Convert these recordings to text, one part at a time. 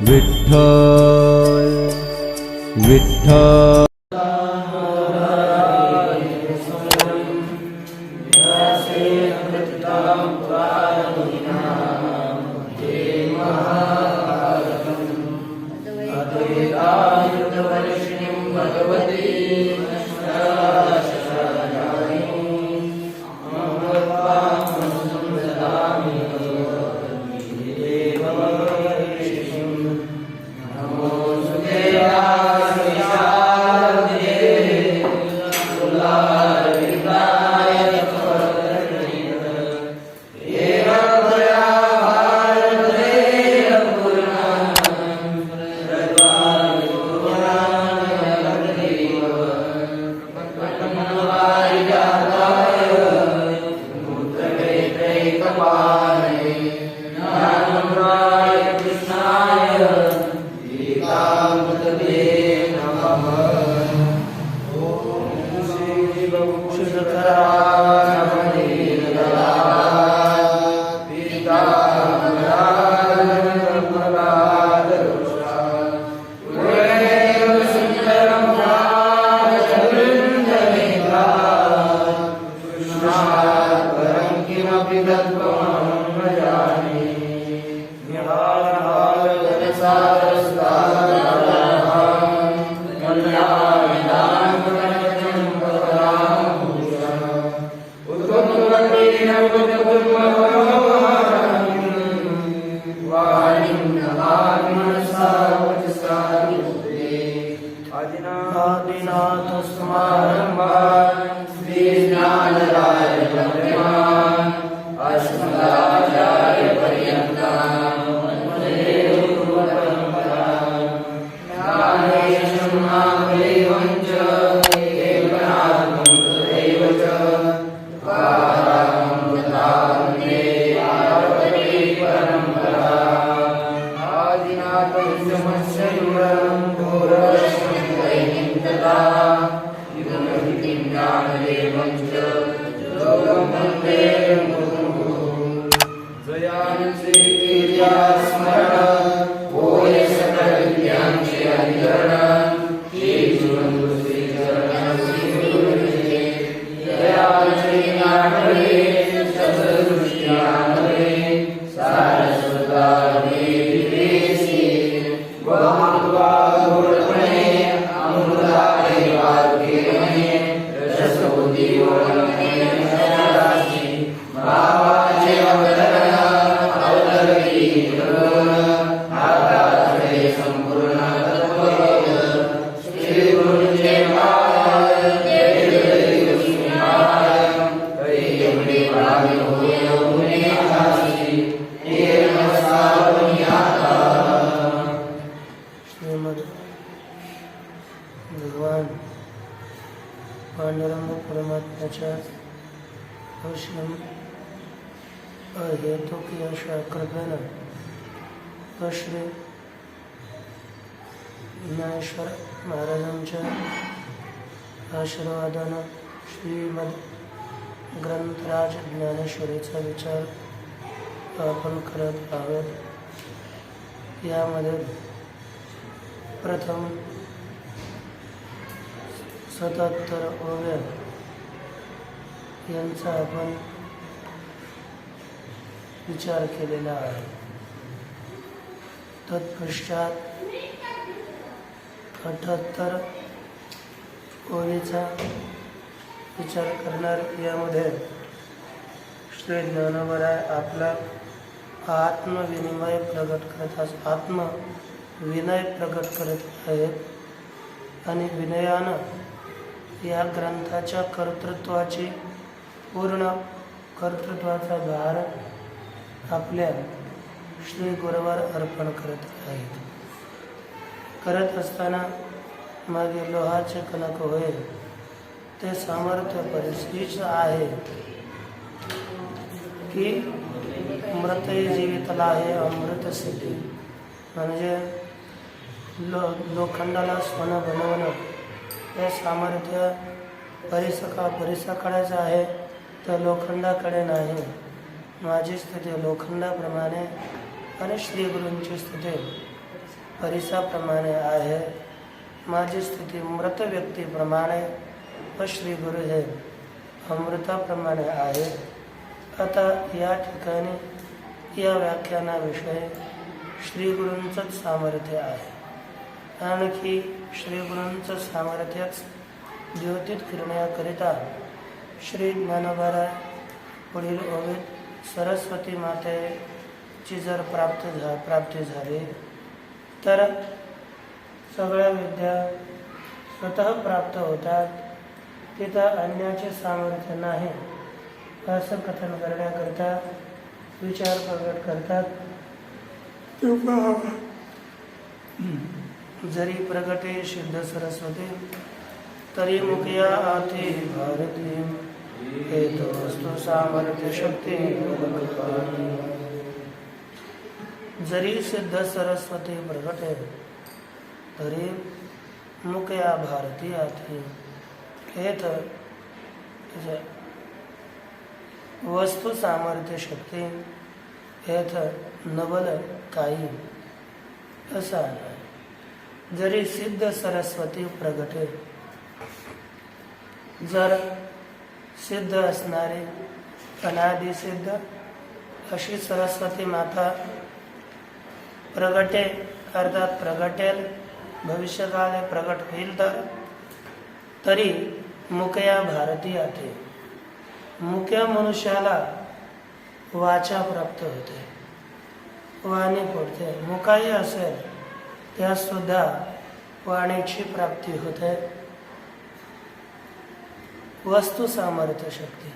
विठ्ठल विठ्ठल। भगवान पांडुरंग परमात्म्याच्या अश्रम अहेतुकी अशा कृपेनं श्री ज्ञानेश्वर महाराजांच्या आशीर्वादानं श्रीमद ग्रंथराज ज्ञानेश्वरीचा विचार आपण करत आहोत. यामध्ये प्रथम 77 ओव्या यांचा आपण विचार केलेला आहे. तत्पश्चात 78 ओवीचा विचार करणार. यामध्ये श्री ज्ञानोबराय आपला आत्मविनिमय प्रगट करतात, आत्मविनय प्रगट करत आहेत आणि विनयानं या ग्रंथाच्या कर्तृत्वाची पूर्ण कर्तृत्वाचा भार आपल्या श्री गुरुवर अर्पण करत आहेत. करत असताना मागे लोहाचे कणक होय ते सामर्थ्य परिस्थितीच आहे की मृतही जीवितला आहे अमृत सिद्धी. म्हणजे लोखंडाला सोनं बनवणं हे सामर्थ्य परिसकाकडेच आहे, तर लोखंडाकडे नाही. माझी स्थिती लोखंडाप्रमाणे आणि श्री गुरूंची स्थिती परिसाप्रमाणे आहे, माझी स्थिती मृत व्यक्तीप्रमाणे व श्री गुरु हे अमृताप्रमाणे आहे. आता या ठिकाणी या व्याख्यानाविषयी श्री गुरूंचंच सामर्थ्य आहे. आणखी श्री गुरूंचं सामर्थ्यच द्योतीत करण्याकरिता श्री ज्ञानोबाराय पुढील ओवीत सरस्वती मातेची जर प्राप्ती झाली तर सगळ्या विद्या स्वतः प्राप्त होतात, तिथं अन्याचे सामर्थ्य नाही असं कथन करण्याकरिता विचार प्रकट करतात. जरी प्रगटे सिद्ध सरस्वती तरी मुखिया आते भारती, हेतु वस्तु सामर्थ्य शक्ती. जरी सिद्ध सरस्वती प्रगटे तरी मुखिया भारती आते, हेत वस्तु सामर्थ्य शक्ती हेत नवल काही असा आहे. जरी सिद्ध सरस्वती प्रगटे, जर सिद्ध असणारे अनादि सिद्ध अशी सरस्वती माता प्रगटे अर्थात प्रगटेल, भविष्यकाले प्रगट होईल तर तरी मुक्या भारती आते. मुक्या मनुष्याला वाचा प्राप्त होते, वाणी पडते. मुकाही असेल त्या सुद्धा वाणीची प्राप्ती होते. वस्तू सामर्थ्य शक्ती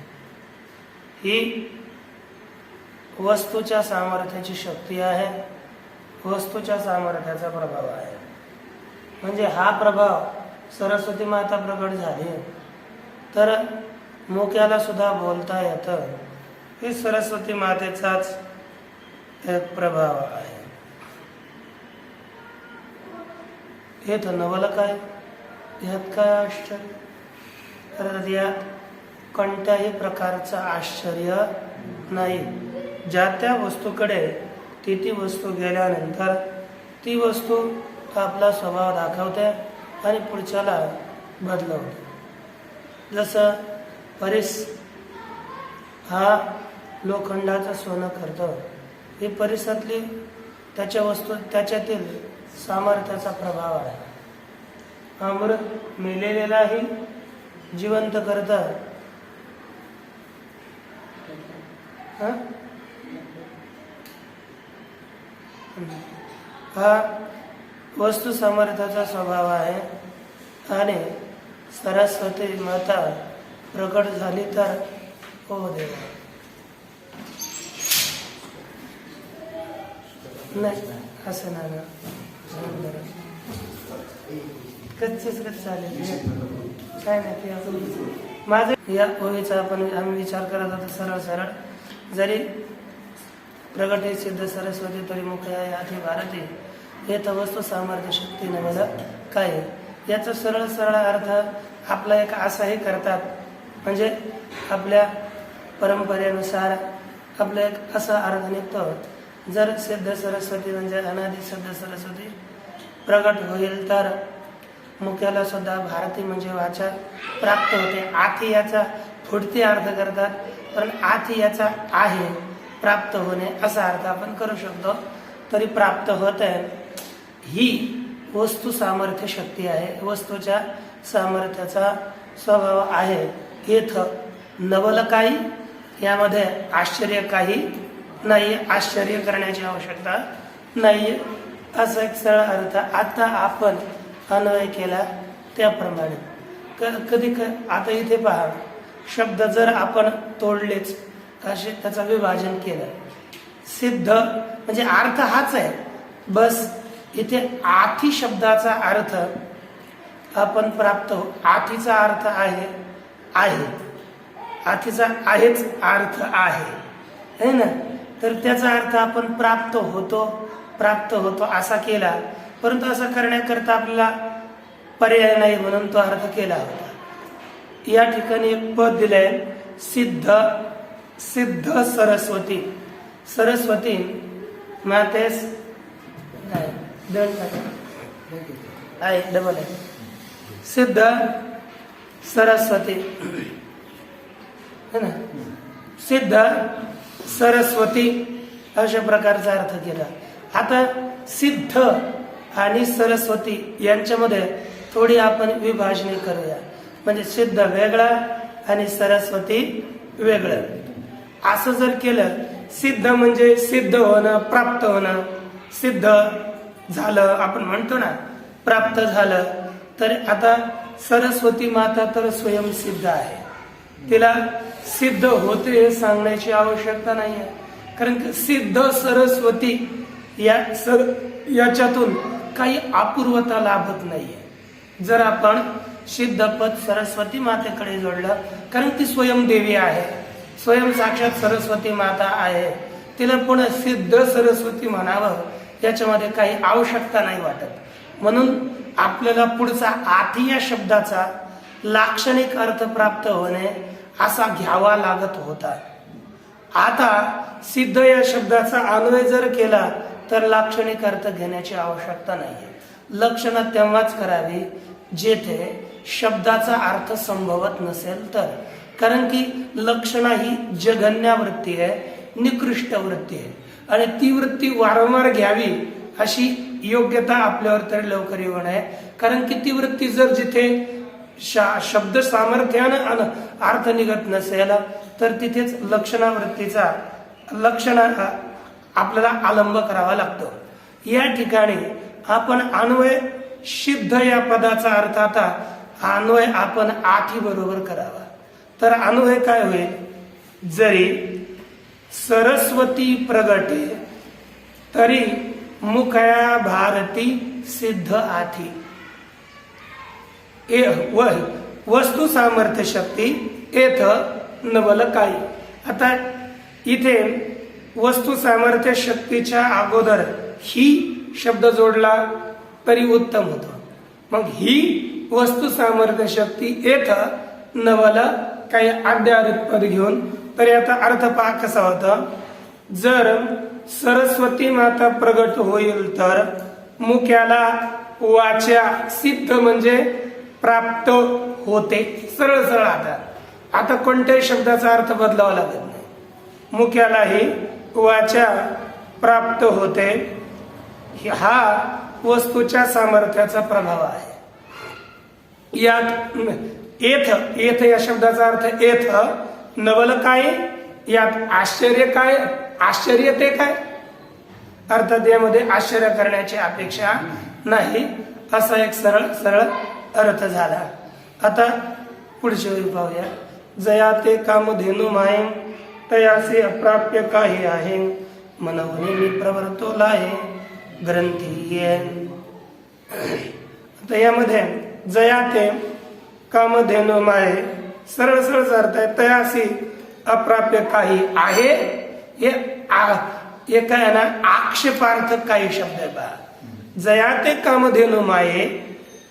ही वस्तूच्या सामर्थ्याची शक्ती आहे, वस्तूच्या सामर्थ्याचा प्रभाव आहे. म्हणजे हा प्रभाव सरस्वती माता प्रकट झाली तर मुक्याला सुद्धा बोलता येतं. हे सरस्वती मातेचाच एक प्रभाव आहे. हे तर नवल काय, यात काय आश्चर्य. तर यात कोणत्याही प्रकारचं आश्चर्य नाही. ज्या त्या वस्तूकडे ती वस्तू गेल्यानंतर ती वस्तू आपला स्वभाव दाखवते आणि पुढच्याला बदलवते. जसं परिस हा लोखंडाचं सोनं करतो, ही परिसातली त्याच्या वस्तू त्याच्यातील सामर्थ्याचा प्रभाव आहे. अमृत मेलेलाही जिवंत करतात. हा वस्तू सामर्थ्याचा स्वभाव आहे. आणि सरस्वती माता प्रकट झाली तर हो देवा, नाही असं नाही कच्चीच चालेल काय नाही ते आपण माझं या ओळीचा आम्ही विचार करत होतो. सरळ सरळ जरी प्रगटे सिद्ध सरस्वती तरी मुख्य आहे भारती, हे तर वस्तू सामर्थ्य शक्ती नवल काय. याचा सरळ सरळ अर्थ आपला एक असाही करतात. म्हणजे आपल्या परंपरेनुसार आपला एक असा अर्थ निघतो, जर सिद्ध सरस्वती म्हणजे अनादि सिद्ध सरस्वती प्रगट होईल तर मुख्याला सुद्धा भारती म्हणजे वाचा प्राप्त होते. आथी याचा फुटती अर्थ करतात, पण आथी याचा आहे प्राप्त होणे असा अर्थ आपण करू शकतो. तरी प्राप्त होत आहे. ही वस्तू सामर्थ्य शक्ती आहे, वस्तूच्या सामर्थ्याचा स्वभाव आहे. इथं नवल काही, यामध्ये आश्चर्य काही नाही, आश्चर्य करण्याची आवश्यकता नाही असा एक सरळ अर्थ आता आपण अन्वय केला त्याप्रमाणे. कधी आता इथे पहा, शब्द जर आपण तोडलेच असे त्याचं विभाजन केलं, सिद्ध म्हणजे अर्थ हाच आहे. बस इथे आथी शब्दाचा अर्थ आपण प्राप्त हो, आथीचा अर्थ आहे आहे, आथीचा आहेच अर्थ आहे ना. तर त्याचा अर्थ आपण प्राप्त होतो असा केला. परंतु असं करण्याकरता आपल्याला पर्याय नाही म्हणून तो अर्थ केला होता. या ठिकाणी एक पद दिलंय, सिद्ध सरस्वती. सरस्वती मातेस नाही दंड टाका आहे डबल आहे. सिद्ध सरस्वती है ना, सिद्ध सरस्वती अशा प्रकारचा अर्थ केला. आता सिद्ध आणि सरस्वती यांच्यामध्ये थोडी आपण विभाजणी करूया. म्हणजे सिद्ध वेगळा आणि सरस्वती वेगळं. असं जर केलं, सिद्ध म्हणजे सिद्ध होणं, प्राप्त होणं, सिद्ध झालं आपण म्हणतो ना, प्राप्त झालं. तर आता सरस्वती माता तर स्वयंसिद्ध आहे, तिला सिद्ध होते हे सांगण्याची आवश्यकता नाही आहे. कारण की सिद्ध सरस्वती याच्यातून काही अपूर्वता लाभत नाहीये. जर आपण सिद्धपद सरस्वती मातेकडे जोडलं, कारण ती स्वयंदेवी आहे, स्वयं साक्षात सरस्वती माता आहे, तिला पुन्हा सिद्ध सरस्वती म्हणावं याच्यामध्ये काही आवश्यकता नाही वाटत. म्हणून आपल्याला पुढचा आधी या शब्दाचा लाक्षणिक अर्थ प्राप्त होणे असा घ्यावा लागत होता. आता सिद्ध या शब्दाचा अन्वय जर केला तर लाक्षणिक अर्थ घेण्याची आवश्यकता नाहीये. लक्षणा तेव्हाच करावी जेथे शब्दाचा अर्थ संभवत नसेल तर. कारण की लक्षणा ही जघन्य वृत्ती आहे, निकृष्ट वृत्ती आहे, आणि ती वृत्ती वारंवार घ्यावी अशी योग्यता आपल्यावर तरी लवकर येऊ नये. कारण की ती वृत्ती जर जिथे शब्द सामर्थ्यानं अर्थ निघत नसेल तर तिथेच लक्षणावृत्तीचा लक्षणा आपल्याला अवलंब करावा लागतो. या ठिकाणी आपण अन्वय सिद्ध या पदाचा अर्थ आता अन्वय आपण आठी बरोबर करावा. तर अन्वय काय होईल? जरी सरस्वती प्रगटे तरी मुखया भारती सिद्ध आठी. वस्तू सामर्थ्य शक्ती येथ नवल काही. आता इथे वस्तू सामर्थ्य शक्तीच्या अगोदर ही शब्द जोडला तरी उत्तम होतो. मग ही वस्तू सामर्थ्य शक्ती येथ नवल काही अद्यावृत पद घेऊन तरी आता अर्थ पहा कसा होता. जर सरस्वती माता प्रगट होईल तर मुख्याला वाच्या सिद्ध म्हणजे प्राप्त होते. सरळ सरळ आता कोणत्याही शब्दाचा अर्थ बदलावा लागत नाही. मुख्यालाही वाचा प्राप्त होते, हा वस्तूच्या सामर्थ्याचा प्रभाव आहे. यात येथ या शब्दाचा अर्थ येथ नवल काय, यात आश्चर्य काय, आश्चर्य ते काय. अर्थात यामध्ये आश्चर्य करण्याची अपेक्षा नाही असा एक सरळ सरळ अर्थ झाला. आता पुढची ओळी पाहूया. जया ते कामधेनु माये तयासे अप्राप्य काही आहे, मनवणे मी प्रवर्तोला आहे ग्रंथी. आता यामध्ये जया ते कामधेनु माये सरळ सरळ अर्थ आहे. तयासी अप्राप्य काही आहे, हे काय ना आक्षेपार्थक काही शब्द आहे बा. जया ते कामधेनु माये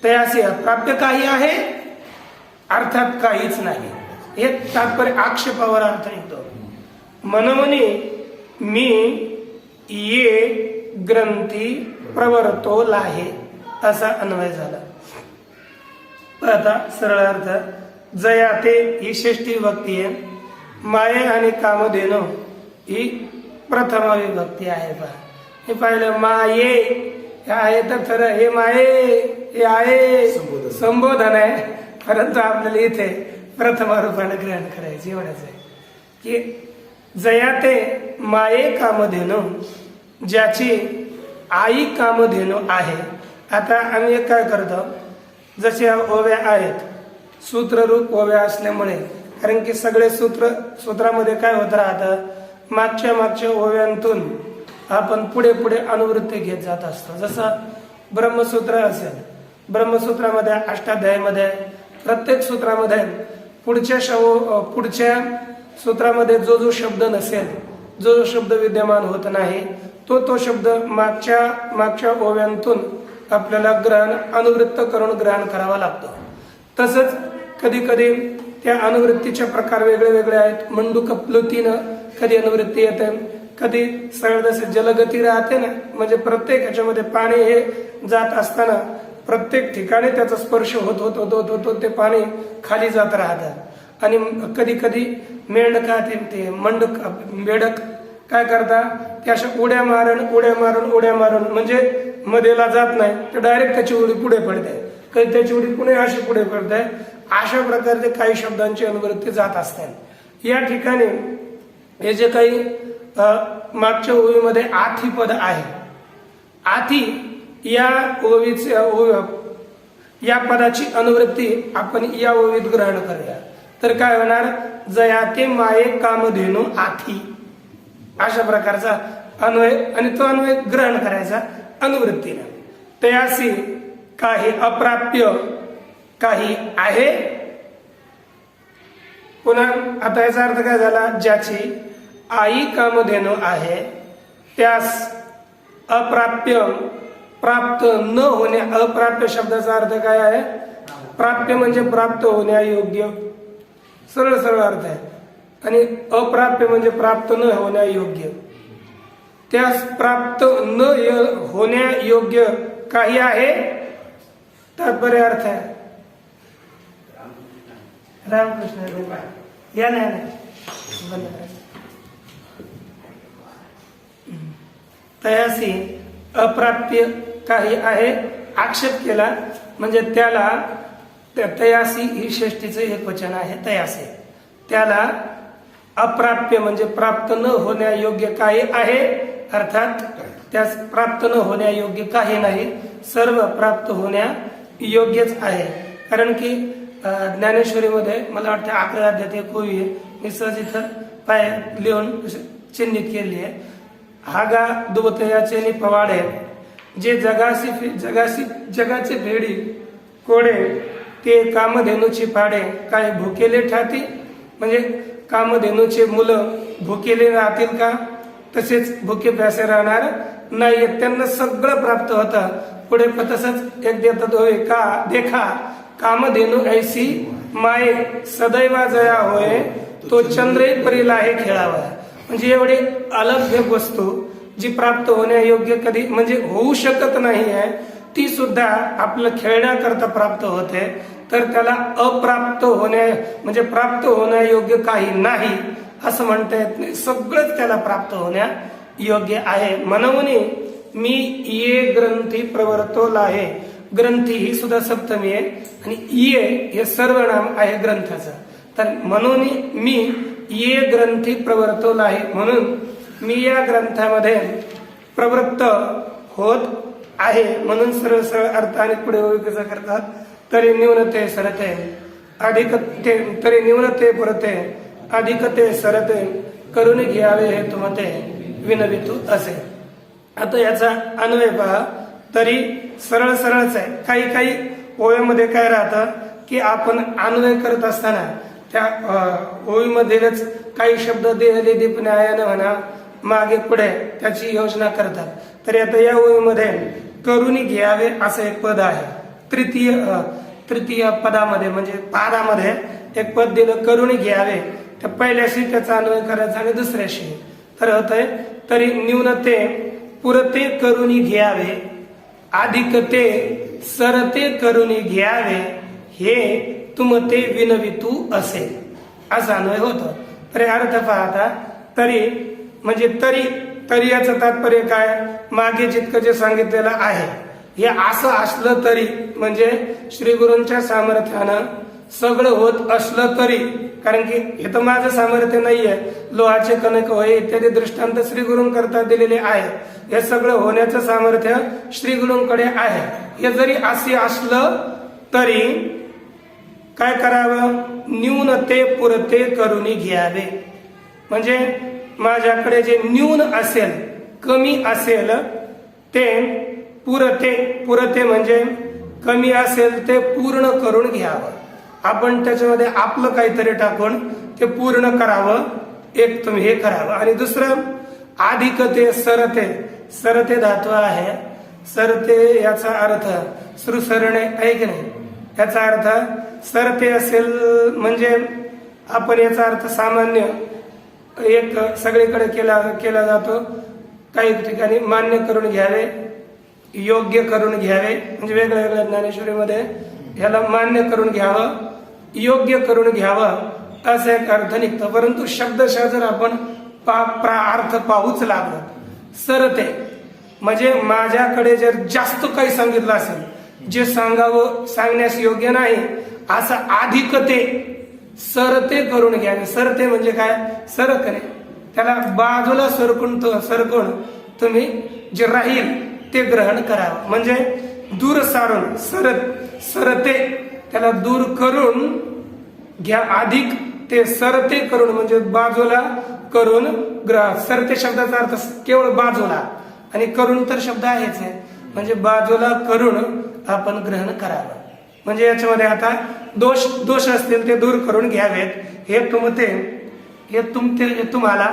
तयासी अप्राप्य काही आहे, अर्थात काहीच नाही. हे तात्पर्य आक्षेपावर अर्थ निघतो. मनवणी मी ये ग्रंथी प्रवर्तोल आहे असा अन्वय झाला. आता सरळ अर्थ जया ते ही षष्ठी विभक्ती आहे, माये आणि कामधेनु ही प्रथमा विभक्ती आहे. पहा हे पाहिलं, माये हे आहे तर खरं हे माये हे आहे संबोधन आहे, परंतु आपल्याला इथे प्रथमा रूपाने ग्रहण करायचे एवढंच आहे की जया ते माये कामधेनु, ज्याची आई कामधेनु आहे. आता आम्ही काय करतो, जसे ओव्या आहेत सूत्ररूप ओव्या असल्यामुळे, कारण की सगळे सूत्रामध्ये काय होत राहतं, मागच्या ओव्यांतून आपण पुढे पुढे अनुवृत्ती घेत जात असतो. जसं ब्रह्मसूत्र असेल, ब्रह्मसूत्रामध्ये अष्टाध्यायीमध्ये प्रत्येक सूत्रामध्ये पुढच्या सूत्रामध्ये जो शब्द नसेल, जो शब्द विद्यमान होत नाही, तो शब्द मागच्या ओव्यांतून आपल्याला अनुवृत्त करून ग्रहण करावा लागतो. तसंच कधी कधी त्या अनुवृत्तीचे प्रकार वेगळे वेगळे आहेत. मंडूक प्लुतीनं कधी अनुवृत्ती येते, कधी सरळ जसे जलगती राहते ना, म्हणजे प्रत्येक ह्याच्यामध्ये पाणी हे जात असताना प्रत्येक ठिकाणी त्याचा स्पर्श होत होत होत होत होत ते पाणी खाली जात राहतं. आणि कधी कधी मेंढका ते मेढक काय करतात, ते अशा उड्या मारून म्हणजे मध्येला जात नाही, तर डायरेक्ट त्याची उडी पुढे पडते, कधी त्याची उडी पुणे अशी पुढे पडते. अशा प्रकारचे काही शब्दांची अनुवृत्ती जात असतात. या ठिकाणी हे जे काही मागच्या ओवीमध्ये आथी पद आहे, आथी या या पदाची अनुवृत्ती आपण या ओवीत ग्रहण करूया. तर काय होणार, जयाते माये कामधेनु आथी, अशा प्रकारचा अन्वय, आणि तो अन्वय ग्रहण करायचा अनुवृत्तीने. तयासी काही अप्राप्य काही आहे. पुन्हा आता याचा अर्थ काय झाला, ज्याची आई कामधेनु आहे त्यास अप्राप्य प्राप्त न होणे. अप्राप्य शब्दाचा अर्थ काय आहे, प्राप्य म्हणजे प्राप्त होण्यायोग्य, सरळ सरळ अर्थ आहे. आणि अप्राप्य म्हणजे प्राप्त न होण्यायोग्य. त्यास प्राप्त न होण्यायोग्य काही आहे, तात्पर्य अर्थ आहे रामकृष्ण या नाही तयासी अप्राप्य काही आहे. आक्षेप केला म्हणजे त्याला, तयासी ही षष्टीचं एक वचन आहे, तयासी, त्याला अप्राप्य म्हणजे प्राप्त न होण्यायोग्य काही आहे, अर्थात त्यास प्राप्त न होण्यायोग्य काही नाही, सर्व प्राप्त होण्या योग्यच आहे. कारण की ज्ञानेश्वरीमध्ये मला वाटतं 11 अध्याय एक ओवी आहे, मी सहज इथं पाय लिहून चिन्हित केली आहे. हागा दुबतयाचे नि पवाडे, जे जगाचे भेडी कोडे, ते कामधेनूची पाडे, काय भुकेले ठाती, म्हणजे कामधेनूचे मुलं भुकेले राहतील का, तसेच भुके प्यासे राहणार नाही, त्यांना सगळं प्राप्त होतं. पुढे तसंच एक देतात होय का देखा कामधेनू ऐसी माये सदैव जया होय, तो चंद्रे परीला हे खेळावा. म्हणजे एवढी अलभ्य वस्तू जी प्राप्त होण्यायोग्य कधी म्हणजे होऊ शकत नाही आहे, ती सुद्धा आपलं खेळण्याकरता प्राप्त होते. तर त्याला अप्राप्त होण्या म्हणजे प्राप्त होण्यायोग्य काही नाही असं म्हणता येत नाही, सगळंच त्याला प्राप्त होण्या योग्य आहे. म्हणून मी ये ग्रंथी प्रवर्तोल आहे. ग्रंथी ही सुद्धा सप्तमी आहे आणि ये हे सर्वनाम आहे ग्रंथाचं. तर म्हणून मी ये ग्रंथी प्रवर्तोल आहे, म्हणून मी या ग्रंथामध्ये प्रवृत्त होत आहे. म्हणून सरळ सरळ अर्थ आणि पुढे कसा करतात, तरी न्यूनते सरते अधिक ते, तरी न्यूनते पुरते अधिक ते सरते, करून घ्यावे हे तुमते विनवितू असे. आता याचा अन्वय पहा, तरी सरळ सरळच आहे. काही काही ओव्यामध्ये काय राहतं की आपण अन्वय करत असताना त्या ओळीमध्येच काही शब्द देहले दीप न्यायानं म्हणा मागे पुढे त्याची योजना करतात. तर आता या ओळीमध्ये करून घ्यावे असं एक पद आहे. तृतीय पदामध्ये म्हणजे पादामध्ये एक पद दिलं करून घ्यावे, तर पहिल्याशी त्याचा अन्वय करायचा आणि दुसऱ्याशी. तर होतंय तरी न्यूनते पुरते करून घ्यावे अधिक ते सरते करून घ्यावे हे तुमते विनवितू असे, असा अन्वय होतो. तर अर्थ पाहता, तरी म्हणजे तरी याचं तात्पर्य काय, मागे जितकं जे सांगितलेलं आहे हे असं असलं तरी, म्हणजे श्री गुरूंच्या सामर्थ्यानं सगळं होत असलं तरी, कारण की हे तर माझं सामर्थ्य नाहीये, लोहाचे कणक होय इत्यादी दृष्टांत श्री गुरूंकरता दिलेले आहे. हे सगळं होण्याचं सामर्थ्य श्री गुरूंकडे आहे. हे जरी असे असलं तरी काय करावं, न्यूनते पुरते करून घ्यावे. म्हणजे माझ्याकडे जे न्यून असेल, कमी असेल, ते पुरते म्हणजे कमी असेल ते पूर्ण करून घ्यावं. आपण त्याच्यामध्ये आपलं काहीतरी टाकून ते पूर्ण करावं, एक तुम्ही हे करावं. आणि दुसरं अधिक ते सरते धातू आहे. सरते याचा अर्थ सुसरणे आहे की नाही, याचा अर्थ सरते असेल म्हणजे आपण याचा अर्थ सामान्य एक सगळीकडे केला जातो. काही ठिकाणी मान्य करून घ्यावे, योग्य करून घ्यावे, म्हणजे वेगळ्या वेगळ्या ज्ञानेश्वरीमध्ये ह्याला मान्य करून घ्यावं, योग्य करून घ्यावं असं एक अर्थ निघतं. परंतु शब्दशः जर आपण अर्थ पाहूच लागलो, सरते म्हणजे माझ्याकडे जर जास्त काही सांगितलं असेल, जे सांगण्यास योग्य नाही असं अधिक ते सरते करून घ्यावे. सरते म्हणजे काय? सरकणे, त्याला बाजूला सरकून तुम्ही जे राहील ते ग्रहण करावं. म्हणजे दूर सारून सरते त्याला दूर करून घ्या, अधिक ते सरते करून म्हणजे बाजूला करून सरते शब्दाचा अर्थ केवळ बाजूला, आणि करून तर शब्द आहेच आहे, म्हणजे बाजूला करून आपण ग्रहण करावं. म्हणजे याच्यामध्ये आता दोष असतील ते दूर करून घ्यावेत. हे तुम्हाला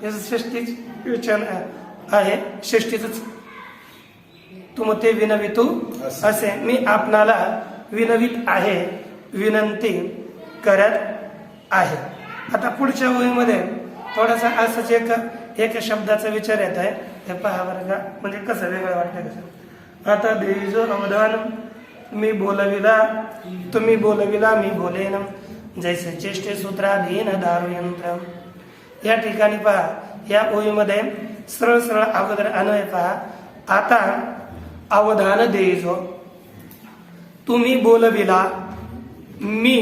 षष्टीच विचार आहे. षष्टीच तुमते विनवितू असे मी आपणाला विनवित आहे, विनंती करत आहे. आता पुढच्या ओळीमध्ये थोडासा असंच एक शब्दाचा विचार येत आहे. हे पहा बरं का, म्हणजे कसं वेगळं वाटतं कसं. आता देवीजो अवधान मी बोलविला, तुम्ही बोलविला मी बोलेन, जैसे चेष्टे सूत्राधीन दारू यंत्र. या ठिकाणी पहा, या ओळीमध्ये सरळ सरळ अगोदर अन्वय पहा. आता अवधान देईजो, तुम्ही बोलविला मी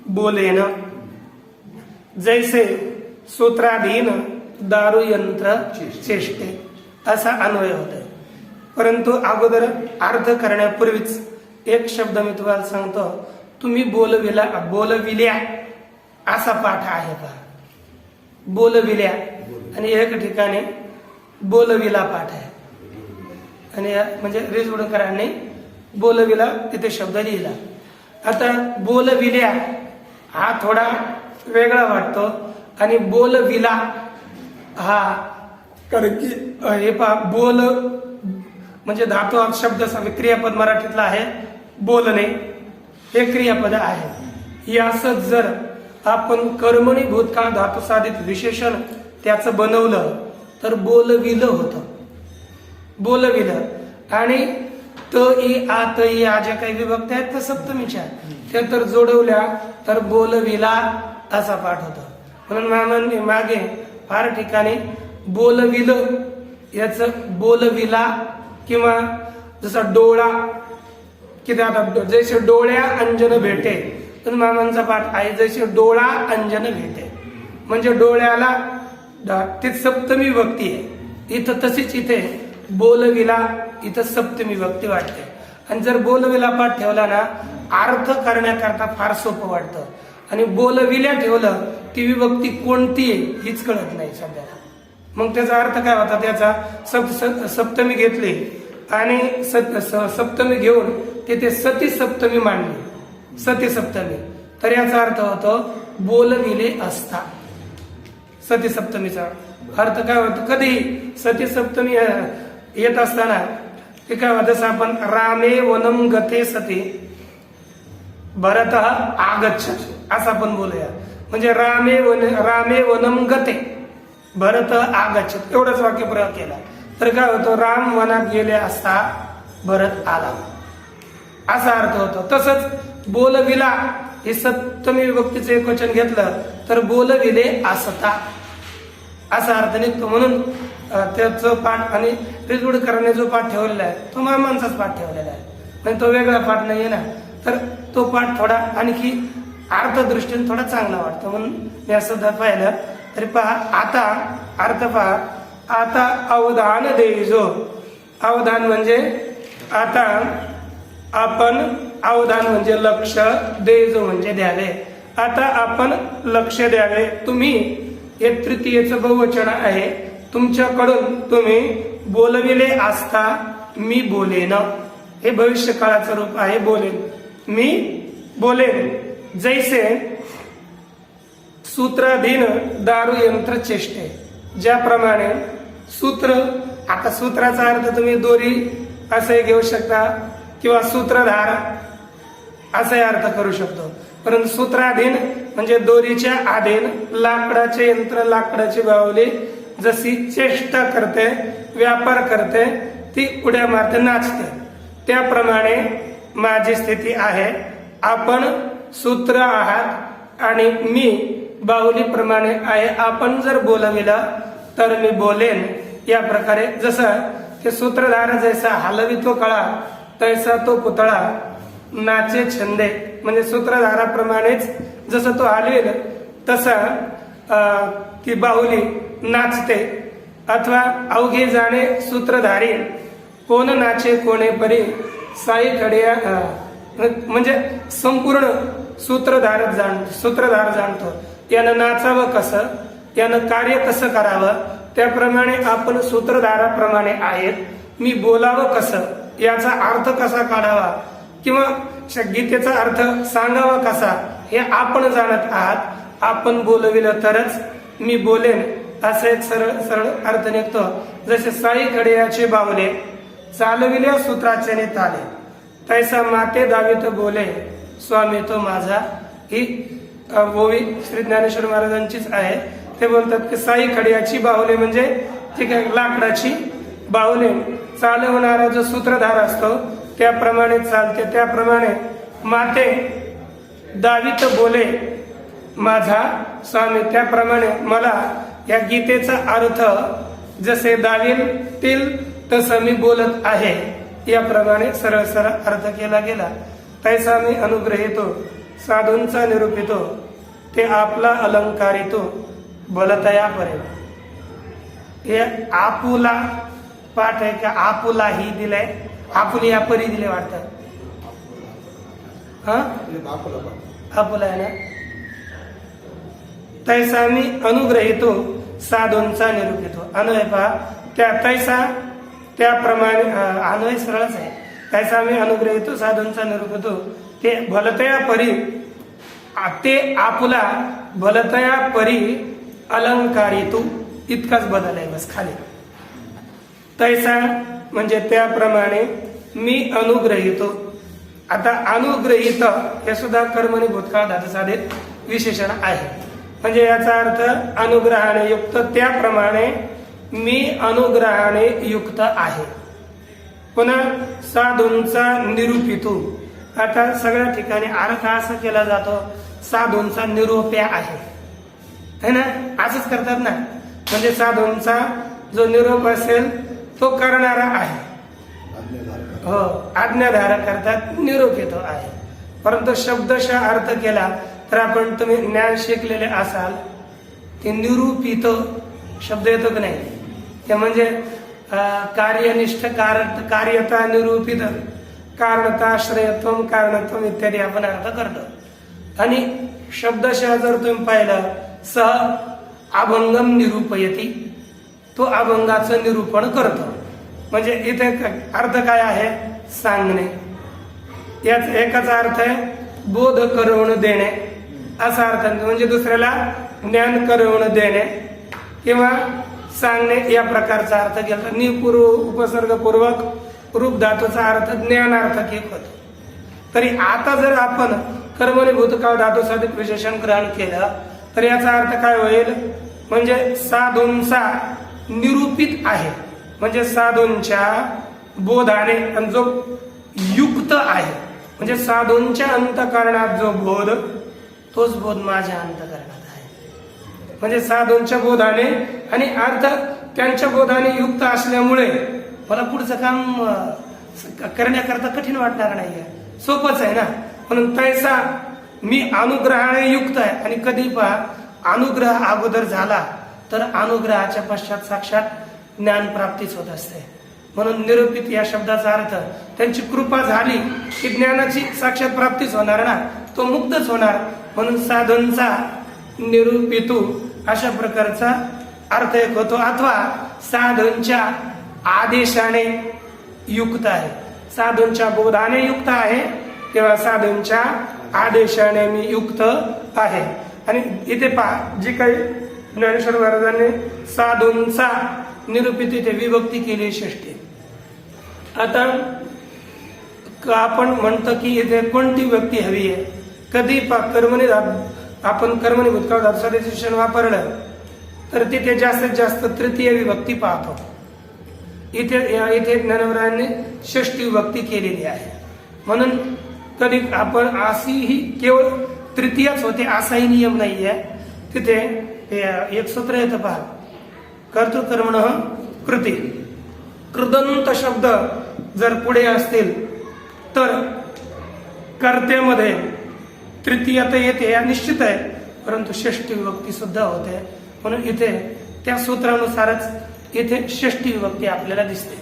बोलेन, जैसे सूत्राधीन दारू यंत्र चेष्टे असा अन्वय होत आहे. परंतु अगोदर अर्थ करण्यापूर्वीच एक शब्द मी तुम्हाला सांगतो. तुम्ही बोलविल्या असा पाठ आहे पहा, बोलविल्या, आणि एक ठिकाणी बोलविला पाठ आहे. आणि म्हणजे रिजवडकरांनी बोलविला तिथे शब्द लिहिला. आता बोलविल्या हा थोडा वेगळा वाटतो, आणि बोलविला हा, कारण की हे पहा बोल म्हणजे धातू शब्द क्रियापद मराठीतला आहे, बोलणे हे क्रियापद आहे. याच जर आपण कर्मणी भूतकाळ धातू साधित विशेषण त्याचं बनवलं तर बोलविलं होतं, बोलविलं. आणि त ई आ त ई आ ज्या काही विभक्ती आहेत त्या सप्तमीच्या, त्या तर जोडवल्या तर बोलविला असा पाठ होतो. म्हणून मामांनी मागे फार ठिकाणी बोलविलं याच बोलविला, किंवा जसा डोळा की आता जैसे डोळ्या अंजन भेटे, तर मामांचा पाठ आहे जैसे डोळा अंजन भेटे, म्हणजे डोळ्याला ते सप्तमी विभक्ती आहे. इथं तशीच इथे बोलविला इथं सप्तमी विभक्ती वाटते. आणि जर बोलविला पाठ ठेवला ना, अर्थ करण्याकरता फार सोपं वाटतं. आणि बोलविल्या ठेवलं ती विभक्ती कोणती आहे हीच कळत नाही सध्याला. मग त्याचा अर्थ काय होता? त्याचा सप्तमी घेतली आणि सप्तमी घेऊन तिथे सती सप्तमी मांडली, सती सप्तमी, तर याचा अर्थ होतो बोलविले असता. सती सप्तमीचा अर्थ काय होतो? कधी सती सप्तमी येत असताना ते काय होतं? जसं आपण रामे वनम गते सती भरत आगच्छति असं आपण बोलूया. म्हणजे रामे वनम गते भरत आगच्छति एवढंच वाक्य प्रयोग केला तर काय होतं? राम वनात गेले असता भरत आला असा अर्थ होतो. तसंच बोलविला हे सप्तमी विभक्तीचं एक वचन घेतलं तर बोलविले असता असा अर्थ निघतो. म्हणून त्याचं पाठ आणि रिजवडकरांनी जो पाठ ठेवलेला आहे तो मामांचाच पाठ ठेवलेला आहे, म्हणजे तो वेगळा पाठ नाहीये ना. तर तो पाठ थोडा आणखी अर्थदृष्टीने थोडा चांगला वाटतो, म्हणून मी असं पाहिलं. तरी पहा, आता अर्थ पहा. आता अवधान देईजो, अवधान म्हणजे आता आपण, अवधान म्हणजे लक्ष, देईजो म्हणजे द्यावे. आता आपण लक्ष द्यावे. तुम्ही हे तृतीयेचं बहुवचन आहे. तुमच्याकडून तुम्ही बोलविले असता मी बोलेन, हे भविष्य काळाचं रूप आहे. बोलेन, मी बोलेन. जैसे सूत्राधीन दारू यंत्र चेष्टे, ज्याप्रमाणे सूत्र, आता सूत्राचा अर्थ तुम्ही दोरी असंही घेऊ शकता किंवा सूत्रधार असाही अर्थ करू शकतो. परंतु सूत्राधीन म्हणजे दोरीच्या आधीन लाकडाचे यंत्र, लाकडाची बाहुली जशी चेष्टा करते, व्यापार करते, ती उड्या मारते, नाचते, त्याप्रमाणे माझी स्थिती आहे. आपण सूत्र आहात आणि मी बाहुलीप्रमाणे आहे. आपण जर बोलविलं तर मी बोलेन. या प्रकारे जसं ते सूत्रधार जैसा हलवितो कळा तैसा तो पुतळा नाचे छंदे, म्हणजे सूत्रधाराप्रमाणेच जसं तो हलवेल तसं ती बाहुली नाचते. अथवा अवघे जाणे सूत्रधारी कोण नाचे कोणे परी साई खडिया, म्हणजे संपूर्ण सूत्रधार जाणतो. यानं नाचावं कसं, यानं कार्य कसं करावं, त्याप्रमाणे आपण सूत्रधाराप्रमाणे आहेत. मी बोलावं कसं, याचा अर्थ कसा काढावा किंवा गीतेचा अर्थ सांगावा कसा, हे आपण जाणत आहात. आपण बोलविलं तरच मी बोलेन, असा एक सरळ अर्थ निघतो. जसे साई खडियाचे बावले चालविल्या सूत्राचे ताले, तैसा माते दावीत बोले स्वामी तो माझा. ही ओवी श्री ज्ञानेश्वर महाराजांचीच आहे. ते बोलतात की साई खडियाची बाहुले म्हणजे ठीक आहे, लाकडाची बाहुले चालवणारा जो सूत्रधार असतो त्याप्रमाणे चालते. त्याप्रमाणे माते दावीत बोले माझा स्वामी, त्याप्रमाणे मला या गीतेचा अर्थ जसे दावील तसं मी बोलत आहे. याप्रमाणे सरळ अर्थ केला गेला. तैसा मी अनुग्रहितो साधूंचा निरूपितो, ते आपला अलंकारितो बोलतया परे. हे आपुला पाठ आहे का आपुला ही दिलाय, आपुली या परी दिले वाटतं. हा आपुला आहे ना. तैसा मी अनुग्रहितो साधूंचा निरूपितो. अन्वय पहा, त्या तैसा त्याप्रमाणे अन्वय सरळच आहे. तैसा मी अनुग्रहितो साधूंचा निरूपितो, ते भलतया परी, ते आपुला भलतया परी अलंकारितो, इतकाच बदल आहे बस खाली. तैसा म्हणजे त्याप्रमाणे मी अनुग्रहितो. आता अनुग्रहित हे सुद्धा कर्मणी भूतकाळ धातुसाधित विशेषण आहे. म्हणजे याचा अर्थ अनुग्रहाने युक्त, त्याप्रमाणे मी अनुग्रहाने युक्त आहे. पुन्हा साधूंचा निरूपितो. आता सगळ्या ठिकाणी अर्थ असा केला जातो साधूंचा निरोप्या आहे, है ना, असंच करतात ना. म्हणजे साधूंचा जो निरोप असेल तो करणारा आहे, हो, आज्ञाधारक करतात, निरोप येतो आहे. परंतु शब्दशः अर्थ केला तर आपण तुम्ही ज्ञान शिकलेले असाल, ते निरूपित शब्द येतो की नाही, ते म्हणजे कार्यनिष्ठ, कार्यता, निरूपित, कारणता, श्रेयत्व, कारणत्व इत्यादी आपण अर्थ करतो. आणि शब्दशः जर तुम्ही पाहिलं, सह अभंगम निरूपयती, तो अभंगाचं निरूपण करतो. म्हणजे इथे अर्थ काय आहे, सांगणे. याच एकाचा अर्थ आहे बोध करवून देणे, असा अर्थ, म्हणजे दुसऱ्याला ज्ञान करवून देणे किंवा सांगणे, या प्रकारचा अर्थ केला. निपूर्व उपसर्गपूर्वक रूप धातूचा अर्थ ज्ञानार्थक एक होतो. तरी आता जर आपण कर्मणी भूतकाळ धातू साधित विशेषण ग्रहण केलं तर याचा अर्थ काय होईल, म्हणजे साधूंचा निरूपित आहे, म्हणजे साधूंच्या बोधाने जो युक्त आहे, म्हणजे साधूंच्या अंतःकरणात जो बोध, तोच बोध माझ्या अंतःकरणात आहे. म्हणजे साधूंच्या बोधाने, आणि अर्थ त्यांच्या बोधाने युक्त असल्यामुळे मला पुढचं काम करण्याकरता कठीण वाटणार नाहीये, सोपंच आहे ना. म्हणून तैसा मी अनुग्रहाने युक्त आहे. आणि कधी पहा, अनुग्रह अगोदर झाला तर अनुग्रहाच्या पश्चात साक्षात ज्ञान प्राप्तीच होत असते. म्हणून निरूपित या शब्दाचा अर्थ, त्यांची कृपा झाली की ज्ञानाची साक्षात प्राप्तीच होणार ना, तो मुक्तच होणार. म्हणून साधूंचा निरूपितू अशा प्रकारचा अर्थ एक होतो. अथवा साधूंच्या आदेशाने युक्त आहे, साधूंच्या बोधाने युक्त आहे, तेव्हा साधूंच्या आदेशाने मी युक्त आहे. आणि इथे पहा, जी काही ज्ञानेश्वर महाराजांनी साधूंचा निरूपित इथे विभक्ती केली षष्ठी. आता आपण म्हणतो की इथे कोणती व्यक्ती हवी आहे, कधी कर्मणी आपण कर्मणी भूतकाळ धातू साध्याचे विशेषण वापरलं तर तिथे जास्तीत जास्त तृतीय विभक्ती पाहतो. इथे ज्ञानवरायांनी षष्टी विभक्ती केलेली आहे. म्हणून कधी आपण अशी ही केवळ तृतीयच होते असाही नियम नाहीये. तिथे एक सूत्र येतं पहा, कर्तृकर्मणः कृती. कृदंत शब्द जर पुढे असतील तर कर्त्यामध्ये तृतीयता येते निश्चित आहे, परंतु षष्टी विभक्ती सुद्धा होते. म्हणून इथे त्या सूत्रानुसारच इथे षष्टी विभक्ती आपल्याला दिसते.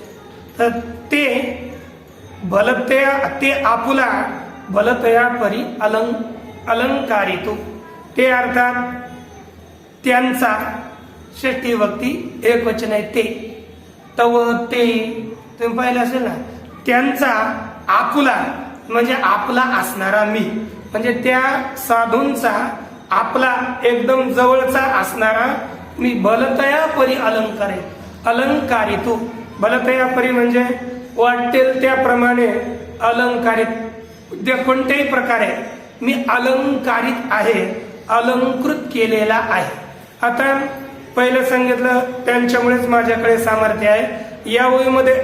तर ते भलतया ते आपुला भलतया परी अलंकारितो, ते अर्थात त्यांचा षष्टी विभक्ती एक वचन आहे ते. तव ते तुम्ही पाहिलं असेल ना, त्यांचा आपुला म्हणजे आपला असणारा मी, म्हणजे त्या साधूंचा आपला एकदम जवळचा असणारा मी. भलतया परी अलंकार आहे, अलंकारितो. भलतया परी म्हणजे वाटेल त्याप्रमाणे अलंकारित, कोणत्याही प्रकारे मी अलंकारित आहे, अलंकृत केलेला आहे. आता पहिलं सांगितलं त्यांच्यामुळेच माझ्याकडे सामर्थ्य आहे. या ओळीमध्ये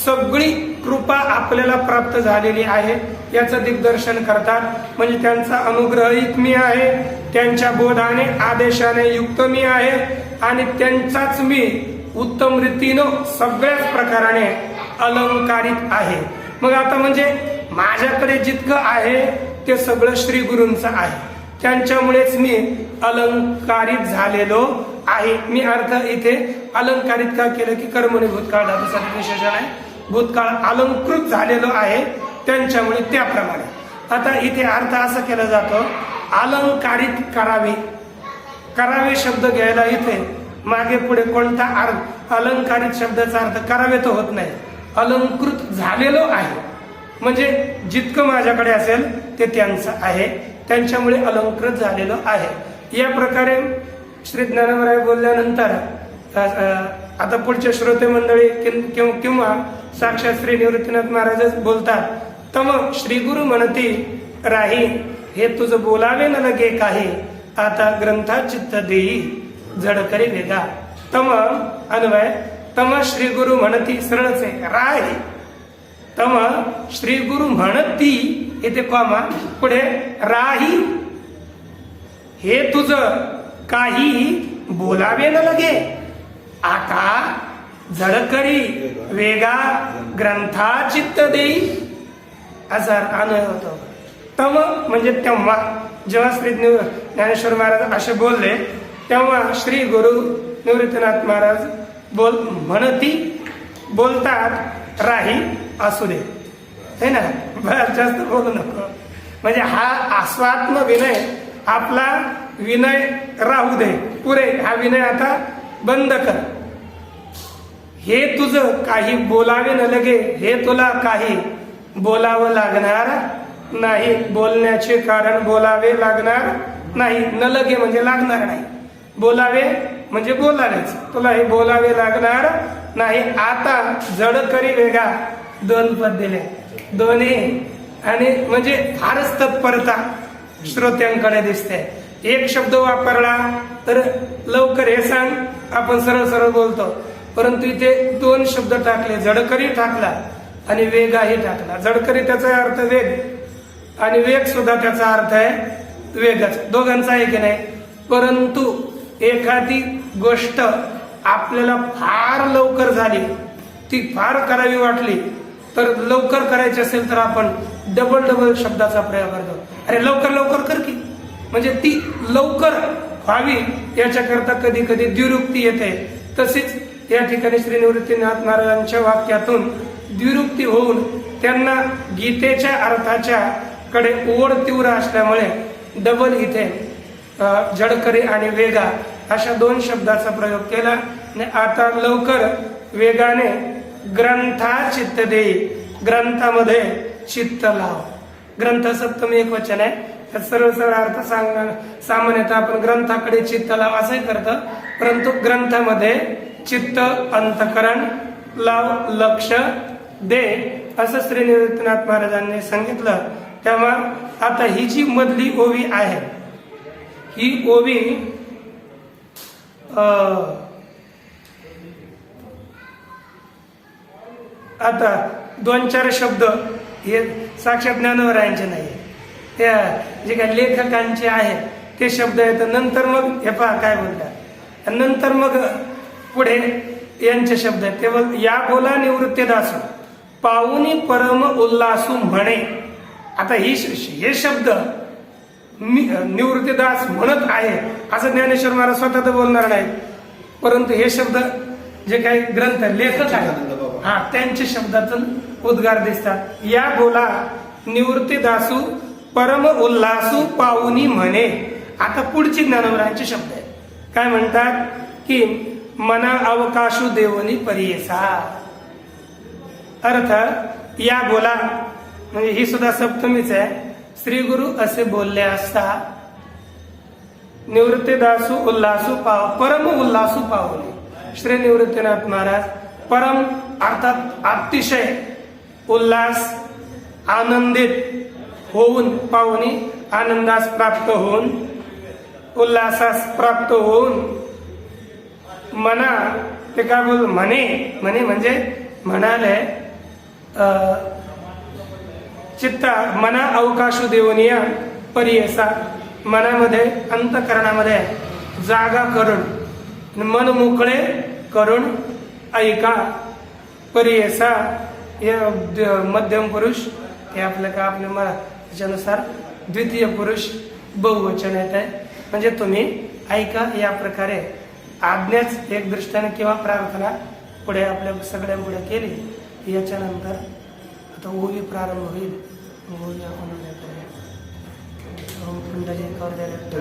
सगळी कृपा आपल्याला प्राप्त झालेली आहे याचं दिग्दर्शन करतात. म्हणजे त्यांचा अनुग्रहित मी आहे, त्यांच्या बोधाने आदेशाने युक्त मी आहे आणि त्यांचाच मी उत्तम रीतीनं सगळ्याच प्रकाराने अलंकारित आहे. मग आता म्हणजे माझ्याकडे जितकं आहे ते सगळं श्री गुरूंचं आहे, त्यांच्यामुळेच मी अलंकारित झालेलो आहे. मी अर्थ इथे अलंकारित का केलं की कर्मणी भूतकाळ धातूसाठी विशेषण आहे, भूतकाळ अलंकृत झालेलो आहे त्यांच्यामुळे, त्याप्रमाणे. आता इथे अर्थ असा केला जातो, अलंकारित करावे. करावे शब्द घ्यायला इथे मागे पुढे कोणता अर्थ, अलंकारित शब्दाचा अर्थ करावे तो होत नाही, अलंकृत झालेलो आहे. म्हणजे जितकं माझ्याकडे असेल ते त्यांचं आहे, त्यांच्यामुळे अलंकृत झालेलो आहे. या प्रकारे श्री ज्ञानवराय बोलल्यानंतर आता पुढचे श्रोते मंडळी किंवा साक्षात श्री निवृत्तीनाथ महाराजच बोलतात. तम श्री गुरु म्हणती राही, हे तुझं बोलावे न लगे काही, आता ग्रंथात चित्त देई जड करी वेगा. तम अन्वय, तम श्री गुरु म्हणती सरळच आहे, राही. तम श्री गुरु म्हणती इथे कॉमा पुढे राही, हे तुझं काही बोलावे न लगे, आता झडकरी वेगा ग्रंथा चित्त देई, असा अन्वय होतो. तम म्हणजे तेव्हा जेव्हा श्री ज्ञानेश्वर महाराज असे बोलले तेव्हा श्री गुरु निवृत्तीनाथ महाराज म्हणती बोलतात राही असू दे, है ना, बस जास्त बोलू नको. म्हणजे हा आस्वात्म विनय, आपला विनय राहू दे पुरे, हा विनय आता बंद कर. हे तुझं काही बोलावे न लगे, हे तुला काही बोलावं लागणार नाही, बोलण्याचे कारण बोलावे लागणार नाही. न लगे म्हणजे लागणार नाही, बोलावे म्हणजे बोलावेच, तुला हे बोलावे लागणार नाही. आता जड करी वेगा, दोन पद दिले, दोन्ही आणि म्हणजे फारच तत्परता श्रोत्यांकडे दिसते. एक शब्द वापरला तर लवकर हे सांग, आपण सरळ सरळ बोलतो, परंतु इथे दोन शब्द टाकले, जडकरी टाकला आणि वेगाही टाकला. जडकरी त्याचा अर्थ वेग आणि वेग सुद्धा त्याचा अर्थ आहे वेगच, दोघांचा आहे की नाही. परंतु एखादी गोष्ट आपल्याला फार लवकर झाली, ती फार करावी वाटली, तर लवकर करायची असेल तर आपण डबल शब्दाचा प्रयोग करतो. अरे लवकर लवकर कर की, म्हणजे ती लवकर व्हावी याच्याकरता कधी कधी द्विरुक्ती येते. तसेच या ठिकाणी श्री निवृत्तीनाथ महाराजांच्या वाक्यातून द्विरुक्ती होऊन त्यांना गीतेच्या अर्थाच्या कडे ओढ तीव्र असल्यामुळे डबल इथे जडकरी आणि वेगा अशा दोन शब्दाचा प्रयोग केला. आणि आता लवकर वेगाने ग्रंथा चित्त देई, ग्रंथामध्ये चित्त लाव. ग्रंथ सप्तमी एक वचन आहे, सरळ सरळ अर्थ सांगणार. सामान्यतः आपण ग्रंथाकडे चित्त लाव असंही करतो, परंतु ग्रंथामध्ये चित्त अंतकरण लाव, लक्ष दे असं श्री निवृत्तीनाथ महाराजांनी सांगितलं. तेव्हा आता ही जी मधली ओवी आहे ही ओवी आता 2-4 शब्द हे साक्षात ज्ञानोबरायांचे नाही, त्या जे काही लेखकांचे आहेत ते शब्द आहेत. नंतर मग हे पहा काय बोलतात, नंतर मग पुढे यांचे शब्द आहेत. ते या बोला निवृत्तीदासू पाहुनी परम उल्हासू म्हणे. आता हे शब्द निवृत्तीदास म्हणत आहे असं ज्ञानेश्वर महाराज स्वतः तर बोलणार नाहीत, परंतु हे शब्द जे काही ग्रंथ लेखक आहेत हा त्यांच्या शब्दातून उद्गार दिसतात. या बोला निवृत्तीदासू परम उल्हासू पाहुनी म्हणे. आता पुढची ज्ञानोबरायांचे शब्द आहेत. काय म्हणतात की मना अवकाशू देवनी परियेसा. अर्थ या बोला म्हणजे ही सुद्धा सप्तमीच आहे. श्री गुरु असे बोलले असता निवृत्तीदासू उल्हासू परम उल्हासू पाहुणे. श्री निवृत्तीनाथ महाराज परम अर्थात अतिशय उल्हास आनंदित होऊन पाहुणी आनंदास प्राप्त होऊन उल्हासास प्राप्त होऊन मना ते काय बोल म्हणे म्हणजे म्हणाले चित्ता मना अवकाशू देवनिया परियसा. मनामध्ये अंतःकरणामध्ये जागा करून मन मोकळे करून ऐका. परियसा हे मध्यम पुरुष हे आपल्या त्याच्यानुसार द्वितीय पुरुष बहुवचन येत आहे. म्हणजे तुम्ही ऐका या प्रकारे आज्ञाच एक दृष्टीने किंवा प्रार्थना पुढे आपल्या सगळ्यांपुढे केली. याच्यानंतर आता ओवी प्रारंभ होईल. ओवी आपण कुंडली महाराज